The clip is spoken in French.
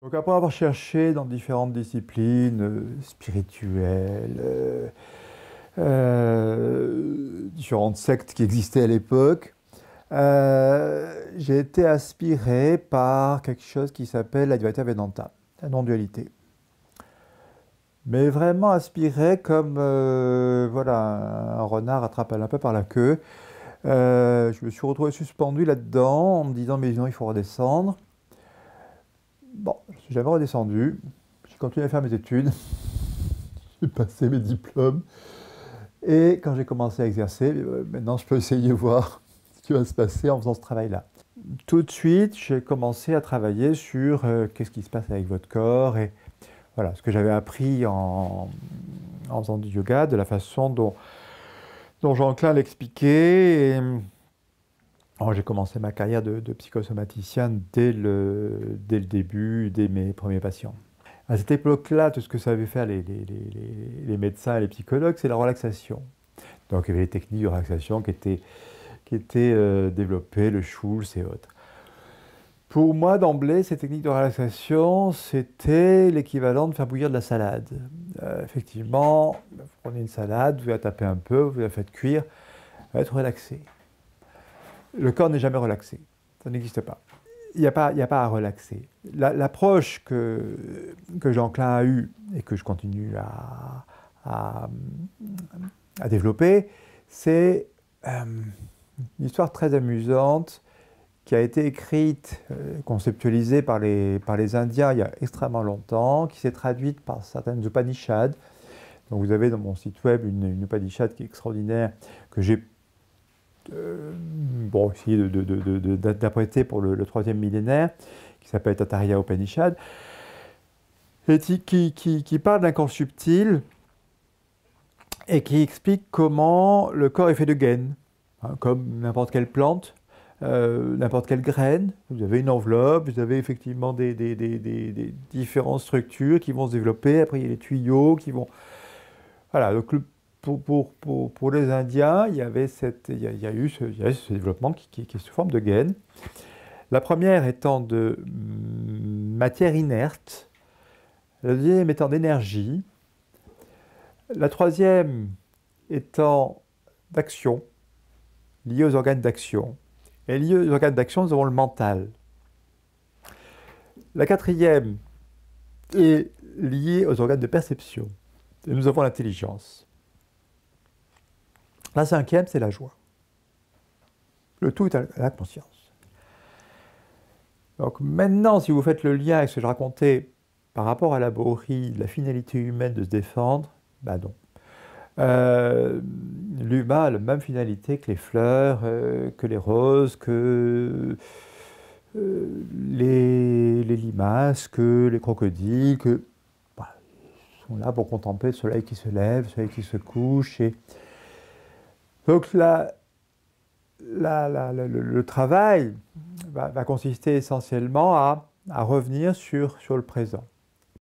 Donc après avoir cherché dans différentes disciplines spirituelles, différentes sectes qui existaient à l'époque, j'ai été aspiré par quelque chose qui s'appelle l'Advaita Vedanta, la non-dualité. Mais vraiment aspiré comme voilà, un renard attrape un peu par la queue. Je me suis retrouvé suspendu là-dedans en me disant mais non, il faut redescendre. Bon, je ne suis jamais redescendu. J'ai continué à faire mes études. J'ai passé mes diplômes. Et quand j'ai commencé à exercer, maintenant je peux essayer de voir ce qui va se passer en faisant ce travail-là. Tout de suite, j'ai commencé à travailler sur qu'est-ce qui se passe avec votre corps et voilà, ce que j'avais appris en faisant du yoga, de la façon dont Jean-Claude l'expliquait. Alors, j'ai commencé ma carrière de psychosomaticien dès le début, dès mes premiers patients. À cette époque-là, tout ce que savaient faire les médecins et les psychologues, c'est la relaxation. Donc il y avait les techniques de relaxation qui étaient développées, le Schulz et autres. Pour moi, d'emblée, ces techniques de relaxation, c'était l'équivalent de faire bouillir de la salade. Effectivement, vous prenez une salade, vous la tapez un peu, vous la faites cuire, elle va être relaxée. Le corps n'est jamais relaxé, ça n'existe pas. Il n'y a pas à relaxer. L'approche que Jean-Claude a eue et que je continue à, à développer, c'est une histoire très amusante qui a été écrite, conceptualisée par les Indiens il y a extrêmement longtemps, qui s'est traduite par certaines Upanishads. Donc vous avez dans mon site web une Upanishad qui est extraordinaire, que j'ai essayé d'interpréter pour le troisième millénaire, qui s'appelle Taittiriya Upanishad, et qui parle d'un corps subtil et qui explique comment le corps est fait de gaines, hein, comme n'importe quelle plante, n'importe quelle graine. Vous avez une enveloppe, vous avez effectivement des différentes structures qui vont se développer. Après, il y a les tuyaux qui vont... Voilà, donc pour les Indiens, il y a eu ce développement qui est sous forme de gaines. La première étant de matière inerte, la deuxième étant d'énergie, la troisième étant d'action, liée aux organes d'action. Et liée aux organes d'action, nous avons le mental. La quatrième est liée aux organes de perception. Et nous avons l'intelligence. La cinquième, c'est la joie. Le tout est à la conscience. Donc maintenant, si vous faites le lien avec ce que je racontais par rapport à la bohrie, la finalité humaine de se défendre, ben non. L'humain a la même finalité que les fleurs, que les roses, que les limaces, que les crocodiles, ils sont là pour contempler le soleil qui se lève, le soleil qui se couche. Donc le travail va consister essentiellement à revenir sur le présent.